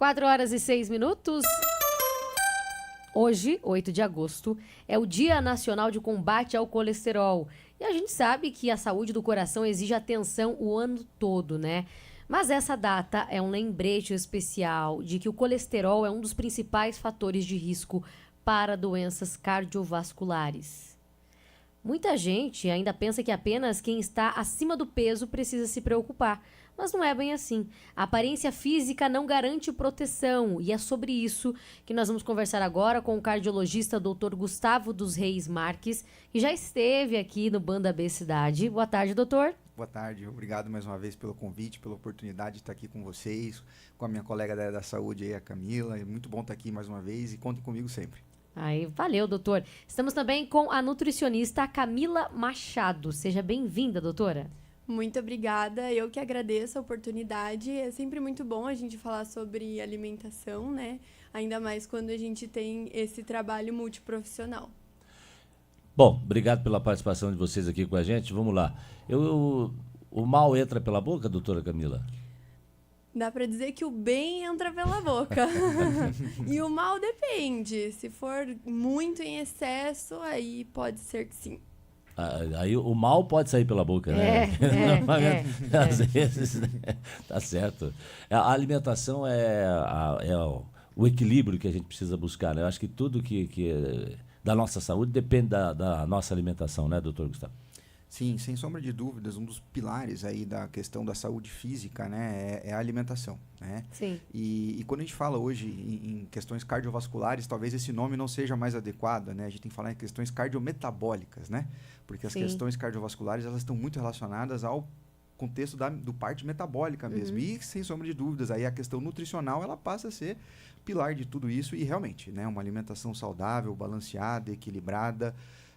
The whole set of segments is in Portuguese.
4h06. Hoje, 8 de agosto, é o Dia Nacional de Combate ao Colesterol. E a gente sabe que a saúde do coração exige atenção o ano todo, né? Mas essa data é um lembrete especial de que o colesterol é um dos principais fatores de risco para doenças cardiovasculares. Muita gente ainda pensa que apenas quem está acima do peso precisa se preocupar, mas não é bem assim. A aparência física não garante proteção e é sobre isso que nós vamos conversar agora com o cardiologista Dr. Gustavo dos Reis Marques, que já esteve aqui no Banda B Cidade. Boa tarde, doutor. Boa tarde, obrigado mais uma vez pelo convite, pela oportunidade de estar aqui com vocês, com a minha colega da área da saúde aí, a Camila. É muito bom estar aqui mais uma vez e contem comigo sempre. Aí, valeu, doutor. Estamos também com a nutricionista Camila Machado. Seja bem-vinda, doutora. Muito obrigada, eu que agradeço a oportunidade. É sempre muito bom a gente falar sobre alimentação, né? Ainda mais quando a gente tem esse trabalho multiprofissional. Bom, obrigado pela participação de vocês aqui com a gente. Vamos lá. O mal entra pela boca, doutora Camila? Dá para dizer que o bem entra pela boca. E o mal depende. Se for muito em excesso, aí pode ser que sim. Aí o mal pode sair pela boca, né? Às vezes, né? Tá certo. A alimentação é o equilíbrio que a gente precisa buscar, né? Eu acho que tudo que da nossa saúde depende da nossa alimentação, né, doutor Gustavo? Sim, sem sombra de dúvidas, um dos pilares aí da questão da saúde física, né, é a alimentação, né? Sim. E quando a gente fala hoje em questões cardiovasculares, talvez esse nome não seja mais adequado, né? A gente tem que falar em questões cardiometabólicas, né? Porque as questões cardiovasculares, elas estão muito relacionadas ao contexto do parte metabólica mesmo. E, sem sombra de dúvidas, aí a questão nutricional, ela passa a ser pilar de tudo isso e realmente, né, uma alimentação saudável, balanceada, equilibrada,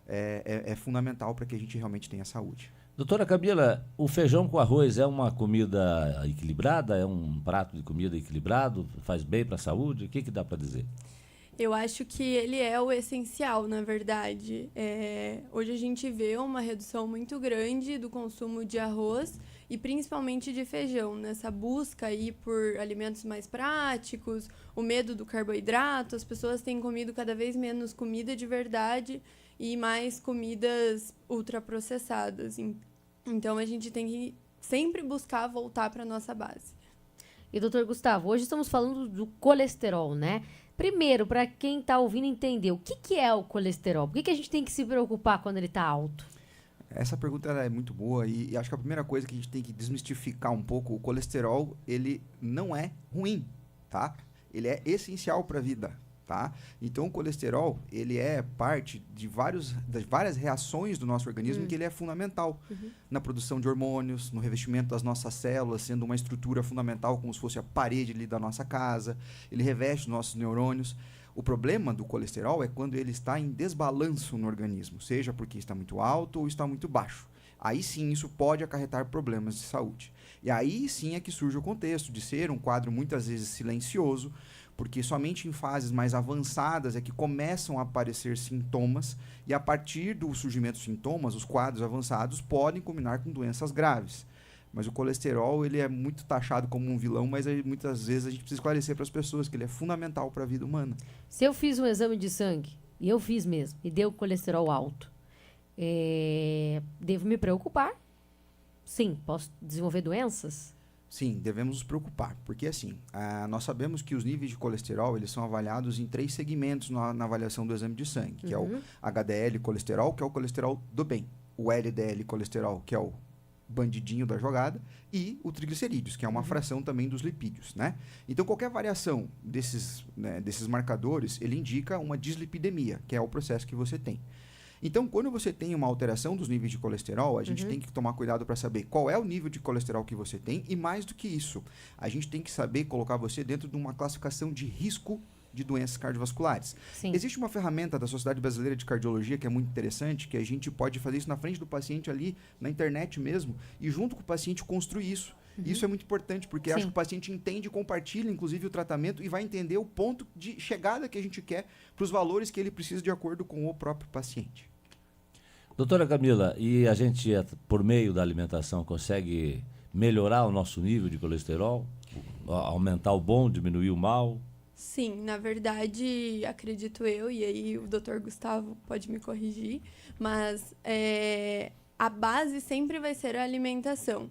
é fundamental para que a gente realmente tenha saúde. Doutora Camila, o feijão com arroz é uma comida equilibrada? É um prato de comida equilibrado? Faz bem para a saúde? O que dá para dizer? Eu acho que ele é o essencial, na verdade. Hoje a gente vê uma redução muito grande do consumo de arroz e principalmente de feijão, nessa busca aí por alimentos mais práticos, o medo do carboidrato, as pessoas têm comido cada vez menos comida de verdade e mais comidas ultraprocessadas. Então a gente tem que sempre buscar voltar para a nossa base. E doutor Gustavo, hoje estamos falando do colesterol, né? Primeiro, para quem está ouvindo entender, o que é o colesterol? Por que a gente tem que se preocupar quando ele está alto? Essa pergunta ela é muito boa e acho que a primeira coisa que a gente tem que desmistificar um pouco, o colesterol, ele não é ruim, tá? Ele é essencial para a vida, tá? Então, o colesterol, ele é parte das várias reações do nosso organismo que ele é fundamental na produção de hormônios, no revestimento das nossas células, sendo uma estrutura fundamental como se fosse a parede ali da nossa casa. Ele reveste os nossos neurônios. O problema do colesterol é quando ele está em desbalanço no organismo, seja porque está muito alto ou está muito baixo. Aí sim, isso pode acarretar problemas de saúde. E aí sim é que surge o contexto de ser um quadro muitas vezes silencioso, porque somente em fases mais avançadas é que começam a aparecer sintomas e a partir do surgimento de sintomas, os quadros avançados podem culminar com doenças graves. Mas o colesterol, ele é muito taxado como um vilão, mas muitas vezes a gente precisa esclarecer para as pessoas que ele é fundamental para a vida humana. Se eu fiz um exame de sangue, e eu fiz mesmo, e deu colesterol alto, devo me preocupar? Sim. Posso desenvolver doenças? Sim, devemos nos preocupar, porque assim, nós sabemos que os níveis de colesterol, eles são avaliados em 3 segmentos na avaliação do exame de sangue, que é o HDL colesterol, que é o colesterol do bem, o LDL colesterol, que é o bandidinho da jogada, e o triglicerídeos, que é uma fração também dos lipídios, né? Então, qualquer variação desses marcadores, ele indica uma dislipidemia, que é o processo que você tem. Então, quando você tem uma alteração dos níveis de colesterol, a gente tem que tomar cuidado para saber qual é o nível de colesterol que você tem e, mais do que isso, a gente tem que saber colocar você dentro de uma classificação de risco de doenças cardiovasculares. Sim. Existe uma ferramenta da Sociedade Brasileira de Cardiologia que é muito interessante, que a gente pode fazer isso na frente do paciente ali, na internet mesmo, e junto com o paciente construir isso. Isso é muito importante, porque acho que o paciente entende e compartilha, inclusive, o tratamento e vai entender o ponto de chegada que a gente quer para os valores que ele precisa de acordo com o próprio paciente. Doutora Camila, e a gente, por meio da alimentação, consegue melhorar o nosso nível de colesterol? aumentar o bom, diminuir o mal? Sim, na verdade, acredito eu, e aí o Dr. Gustavo pode me corrigir, mas a base sempre vai ser a alimentação.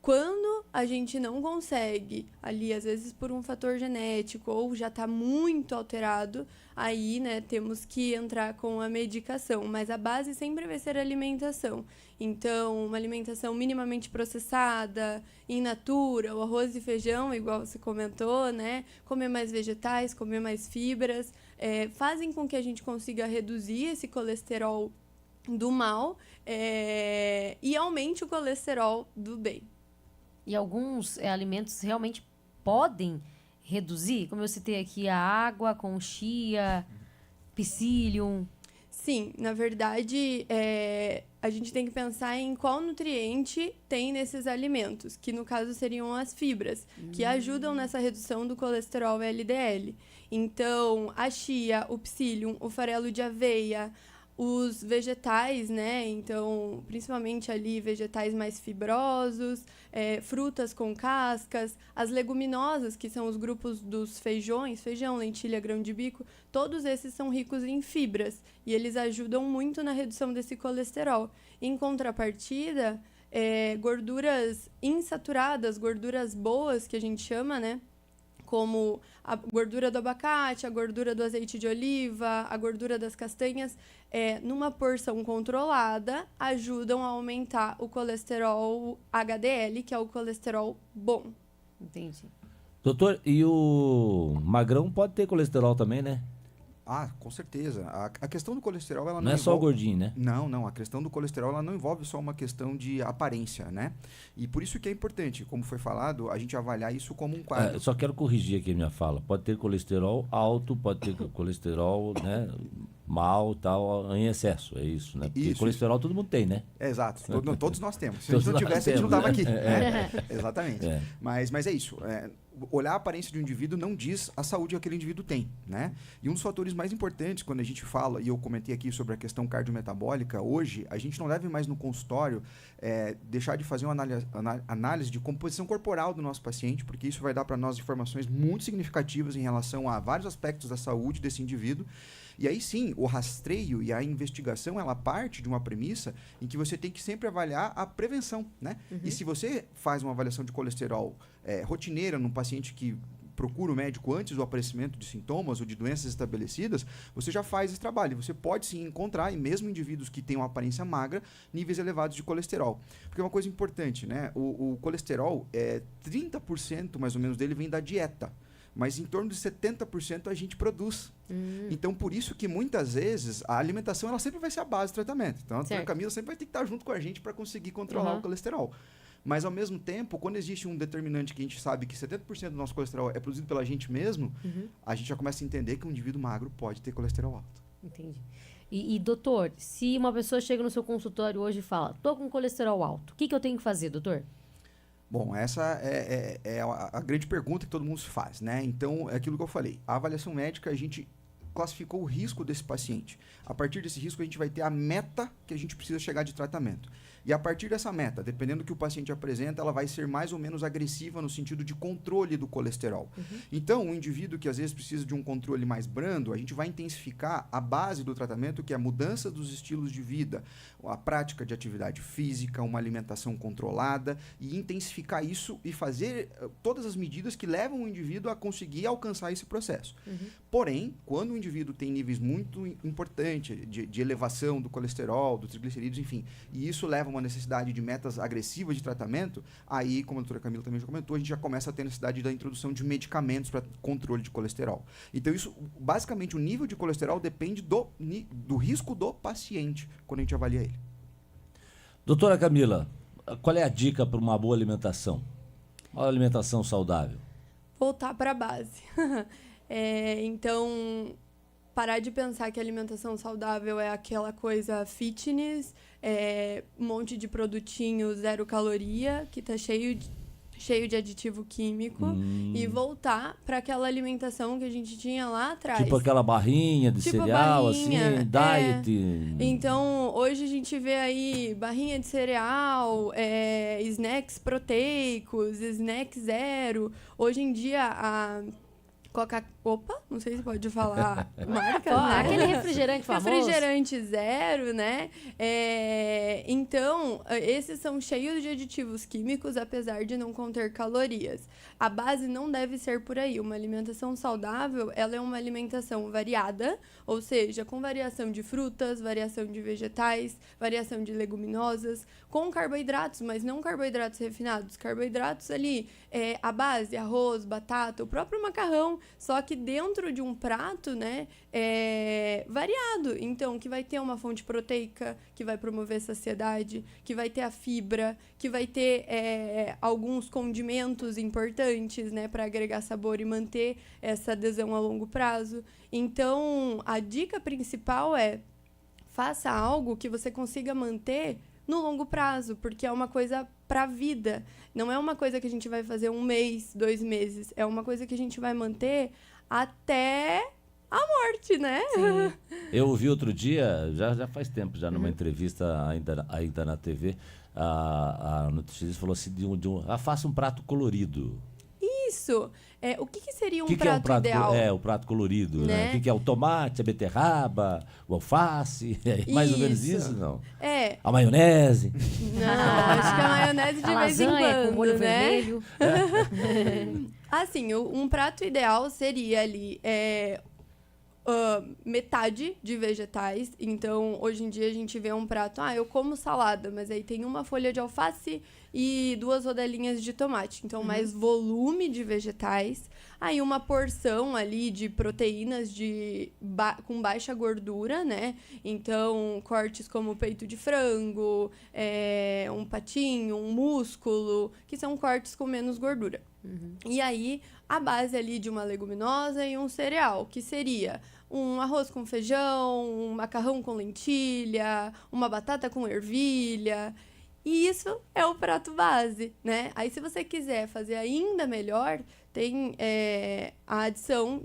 Quando a gente não consegue, ali, às vezes por um fator genético ou já está muito alterado, aí, né, temos que entrar com a medicação. Mas a base sempre vai ser a alimentação. Então, uma alimentação minimamente processada, in natura, o arroz e feijão, igual você comentou, né? Comer mais vegetais, comer mais fibras, fazem com que a gente consiga reduzir esse colesterol do mal e aumente o colesterol do bem. E alguns alimentos realmente podem reduzir, como eu citei aqui, a água com chia, psyllium. Sim, na verdade, a gente tem que pensar em qual nutriente tem nesses alimentos, que no caso seriam as fibras, que ajudam nessa redução do colesterol LDL. Então, a chia, o psyllium, o farelo de aveia, os vegetais, né? Então, principalmente ali vegetais mais fibrosos, frutas com cascas, as leguminosas, que são os grupos dos feijões, feijão, lentilha, grão de bico, todos esses são ricos em fibras e eles ajudam muito na redução desse colesterol. Em contrapartida, gorduras insaturadas, gorduras boas, que a gente chama, né? Como a gordura do abacate, a gordura do azeite de oliva, a gordura das castanhas, numa porção controlada, ajudam a aumentar o colesterol HDL, que é o colesterol bom. Entendi. Doutor, e o magrão pode ter colesterol também, né? Ah, com certeza. A questão do colesterol, ela Não é só o gordinho, né? Não. A questão do colesterol, ela não envolve só uma questão de aparência, né? E por isso que é importante, como foi falado, a gente avaliar isso como um quadro. Só quero corrigir aqui a minha fala. Pode ter colesterol alto, pode ter colesterol, né, mal, tal, em excesso, é isso, né? Porque Isso, colesterol todo mundo tem, né? Exato. Todos nós temos. Se Todos a gente não nós tivesse, a gente não temos, estava né? aqui. Exatamente. Mas é isso. Olhar a aparência de um indivíduo não diz a saúde que aquele indivíduo tem, né? E um dos fatores mais importantes quando a gente fala, e eu comentei aqui sobre a questão cardiometabólica, hoje a gente não deve mais no consultório deixar de fazer uma análise de composição corporal do nosso paciente, porque isso vai dar para nós informações muito significativas em relação a vários aspectos da saúde desse indivíduo. E aí sim, o rastreio e a investigação, ela parte de uma premissa em que você tem que sempre avaliar a prevenção, né? E se você faz uma avaliação de colesterol rotineira num paciente que procura o médico antes do aparecimento de sintomas ou de doenças estabelecidas, você já faz esse trabalho. Você pode sim encontrar, e mesmo indivíduos que têm uma aparência magra, níveis elevados de colesterol. Porque é uma coisa importante, né? O colesterol, 30% mais ou menos dele vem da dieta. Mas em torno de 70% a gente produz. Então, por isso que muitas vezes a alimentação ela sempre vai ser a base do tratamento. Então, a doutora Camila sempre vai ter que estar junto com a gente para conseguir controlar o colesterol. Mas, ao mesmo tempo, quando existe um determinante que a gente sabe que 70% do nosso colesterol é produzido pela gente mesmo, a gente já começa a entender que um indivíduo magro pode ter colesterol alto. Entendi. E, doutor, se uma pessoa chega no seu consultório hoje e fala, tô com colesterol alto, o que eu tenho que fazer, doutor? Bom, essa é a grande pergunta que todo mundo se faz, né? Então, é aquilo que eu falei. A avaliação médica, a gente classificou o risco desse paciente. A partir desse risco, a gente vai ter a meta que a gente precisa chegar de tratamento. E a partir dessa meta, dependendo do que o paciente apresenta, ela vai ser mais ou menos agressiva no sentido de controle do colesterol. Então, um indivíduo que às vezes precisa de um controle mais brando, a gente vai intensificar a base do tratamento, que é a mudança dos estilos de vida, a prática de atividade física, uma alimentação controlada, e intensificar isso e fazer todas as medidas que levam o indivíduo a conseguir alcançar esse processo. Porém, quando o indivíduo tem níveis muito importantes de elevação do colesterol, dos triglicerídeos, enfim, e isso leva uma necessidade de metas agressivas de tratamento, aí, como a doutora Camila também já comentou, a gente já começa a ter necessidade da introdução de medicamentos para controle de colesterol. Então, isso, basicamente, o nível de colesterol depende do risco do paciente, quando a gente avalia ele. Doutora Camila, qual é a dica para uma boa alimentação? Uma alimentação saudável? Voltar para a base. Então, parar de pensar que a alimentação saudável é aquela coisa fitness, um monte de produtinho zero caloria, que tá cheio cheio de aditivo químico e voltar para aquela alimentação que a gente tinha lá atrás. Tipo aquela barrinha de Tipo cereal, barrinha, assim, diet. Então, hoje a gente vê aí barrinha de cereal, snacks proteicos, snacks zero. Hoje em dia, a Opa, não sei se pode falar marca, né? Aquele refrigerante famoso. Refrigerante zero, né? Então, esses são cheios de aditivos químicos, apesar de não conter calorias. A base não deve ser por aí. Uma alimentação saudável, ela é uma alimentação variada, ou seja, com variação de frutas, variação de vegetais, variação de leguminosas, com carboidratos, mas não carboidratos refinados. Carboidratos ali, a base, arroz, batata, o próprio macarrão, só que dentro de um prato, né, variado. Então, que vai ter uma fonte proteica, que vai promover saciedade, que vai ter a fibra, que vai ter alguns condimentos importantes, né, para agregar sabor e manter essa adesão a longo prazo. Então, a dica principal é: faça algo que você consiga manter no longo prazo, porque é uma coisa para a vida. Não é uma coisa que a gente vai fazer 1 mês, 2 meses. É uma coisa que a gente vai manter até a morte, né? Sim. Eu ouvi outro dia, já faz tempo, já numa entrevista ainda na TV, a nutricionista falou assim, faça um prato colorido. Isso. O que seria um prato ideal? O prato colorido, né? O que é o tomate, a beterraba, o alface, mais ou menos isso, não? A maionese. Não, acho que a maionese de vez em quando, com molho né? vermelho. Assim, um prato ideal seria ali metade de vegetais. Então, hoje em dia a gente vê um prato, eu como salada, mas aí tem uma folha de alface e 2 rodelinhas de tomate. Então, mais volume de vegetais. Aí uma porção ali de proteínas com baixa gordura, né? Então, cortes como peito de frango, um patinho, um músculo, que são cortes com menos gordura. E aí, a base ali de uma leguminosa e um cereal, que seria um arroz com feijão, um macarrão com lentilha, uma batata com ervilha. E isso é o prato base, né? Aí, se você quiser fazer ainda melhor, tem a adição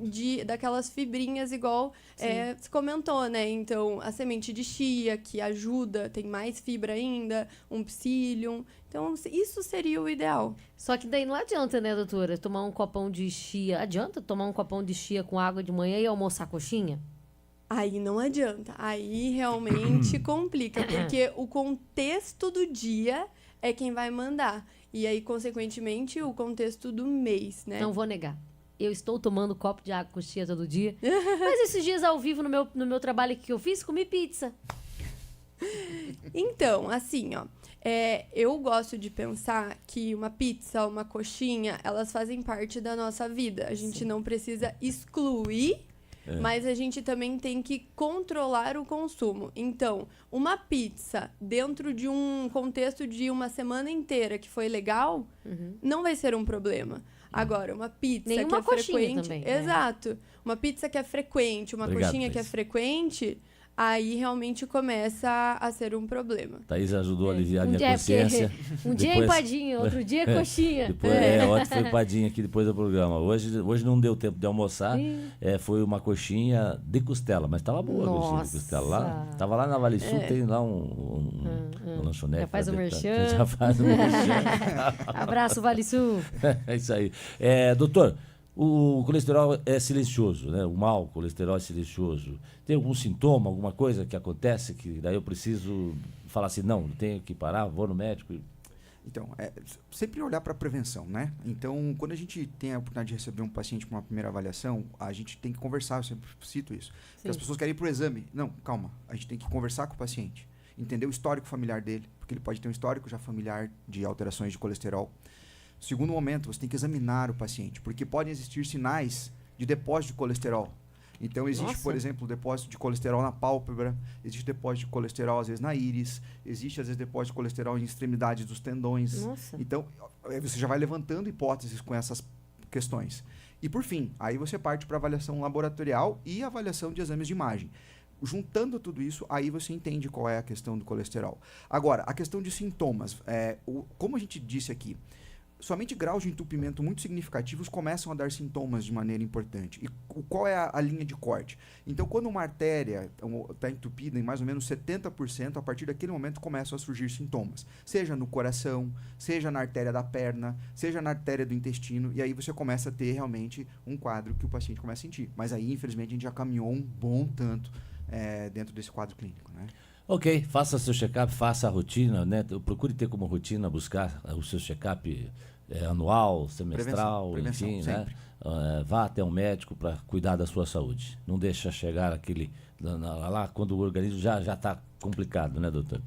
daquelas fibrinhas, igual você comentou, né? Então, a semente de chia, que ajuda, tem mais fibra ainda, um psyllium. Então, isso seria o ideal. Só que daí não adianta, né, doutora? Tomar um copão de chia. Adianta tomar um copão de chia com água de manhã e almoçar coxinha? Aí não adianta. Aí realmente complica, porque o contexto do dia é quem vai mandar. E aí, consequentemente, o contexto do mês, né? Não vou negar. Eu estou tomando copo de água com chia todo dia. Mas esses dias, ao vivo, no meu trabalho que eu fiz, comi pizza. Então, assim, ó. Eu gosto de pensar que uma pizza, uma coxinha, elas fazem parte da nossa vida. A gente não precisa excluir, mas a gente também tem que controlar o consumo. Então, uma pizza dentro de um contexto de uma semana inteira que foi legal, não vai ser um problema. Agora, uma pizza nem que uma é coxinha frequente... também, né? Exato. Uma pizza que é frequente, uma coxinha que é frequente... Aí realmente começa a ser um problema. Thaís ajudou a aliviar a minha consciência. Um dia é empadinha, outro dia é coxinha. Ontem foi empadinha aqui depois do programa. Hoje não deu tempo de almoçar. Foi uma coxinha de costela, mas estava boa a coxinha de costela. Lá, tava lá na Vale Sul, tem lá uma lanchonete. Já faz o merchan. Já faz o merchan. Abraço, Vale Sul. É isso aí. Doutor, o colesterol é silencioso, né? O mau colesterol é silencioso. Tem algum sintoma, alguma coisa que acontece que daí eu preciso falar assim, não, tenho que parar, vou no médico? Então, sempre olhar para a prevenção, né? Então, quando a gente tem a oportunidade de receber um paciente para uma primeira avaliação, a gente tem que conversar, eu sempre cito isso. Porque as pessoas querem ir para o exame. Não, calma, a gente tem que conversar com o paciente, entender o histórico familiar dele, porque ele pode ter um histórico já familiar de alterações de colesterol. Segundo momento, você tem que examinar o paciente, porque podem existir sinais de depósito de colesterol. Então, existe, por exemplo, depósito de colesterol na pálpebra, existe depósito de colesterol, às vezes, na íris, existe, às vezes, depósito de colesterol em extremidades dos tendões. Nossa. Então, você já vai levantando hipóteses com essas questões. E, por fim, aí você parte para avaliação laboratorial e avaliação de exames de imagem. Juntando tudo isso, aí você entende qual é a questão do colesterol. Agora, a questão de sintomas. Como a gente disse aqui, somente graus de entupimento muito significativos começam a dar sintomas de maneira importante. E qual é a linha de corte? Então, quando uma artéria está entupida em mais ou menos 70%, a partir daquele momento começam a surgir sintomas. Seja no coração, seja na artéria da perna, seja na artéria do intestino, e aí você começa a ter realmente um quadro que o paciente começa a sentir. Mas aí, infelizmente, a gente já caminhou um bom tanto dentro desse quadro clínico, né? Ok, faça seu check-up, faça a rotina, né? Procure ter como rotina buscar o seu check-up anual, semestral, prevenção, enfim, né? Vá até um médico para cuidar da sua saúde. Não deixa chegar aquele lá quando o organismo já está complicado, né, doutor?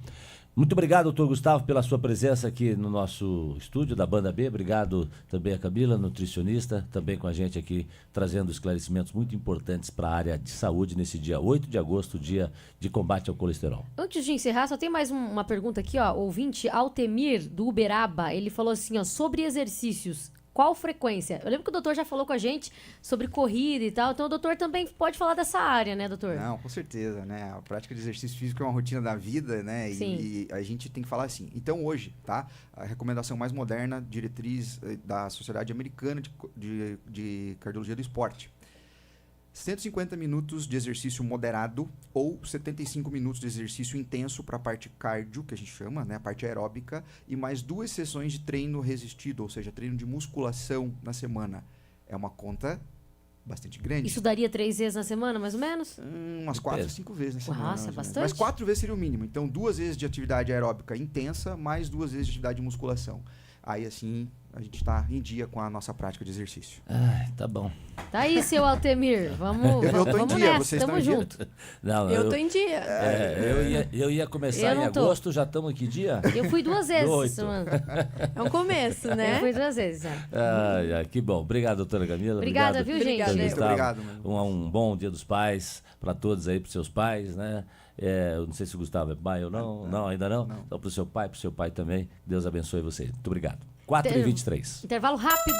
Muito obrigado, doutor Gustavo, pela sua presença aqui no nosso estúdio da Banda B. Obrigado também a Camila, nutricionista, também com a gente aqui, trazendo esclarecimentos muito importantes para a área de saúde nesse dia 8 de agosto, dia de combate ao colesterol. Antes de encerrar, só tem mais uma pergunta aqui, ó. Ouvinte Altemir, do Uberaba, ele falou assim, ó, sobre exercícios. Qual frequência? Eu lembro que o doutor já falou com a gente sobre corrida e tal, então o doutor também pode falar dessa área, né, doutor? Não, com certeza, né? A prática de exercício físico é uma rotina da vida, né? E a gente tem que falar assim. Então, hoje, tá? A recomendação mais moderna, diretriz da Sociedade Americana de Cardiologia do Esporte. 150 minutos de exercício moderado ou 75 minutos de exercício intenso para a parte cardio, que a gente chama, né, a parte aeróbica, e mais 2 sessões de treino resistido, ou seja, treino de musculação na semana. É uma conta bastante grande. Isso daria 3 vezes na semana, mais ou menos? Umas 4 a 5 vezes na semana. Nossa, bastante. Mas 4 vezes seria o mínimo. Então, 2 vezes de atividade aeróbica intensa, mais 2 vezes de atividade de musculação. Aí, assim, a gente está em dia com a nossa prática de exercício. Tá bom. Tá aí, seu Altemir. Vamos, eu tô vamos em dia, nessa, vocês tamo estão em junto. Não, Eu tô em dia. eu ia começar Eu em não tô. agosto, já estamos em que dia? Eu fui 2 vezes essa 8. semana. É um começo, né? Eu fui 2 vezes, é. Que bom. Obrigado, doutora Camila. Obrigada, Obrigado, viu, gente? doutor Muito Gustavo. obrigado, mano. Um bom Dia dos Pais para todos aí, para seus pais, né? Eu não sei se o Gustavo é pai ou não. Não, ainda não. Então, para o seu pai também. Deus abençoe vocês. Muito obrigado. 4h23. Intervalo rápido.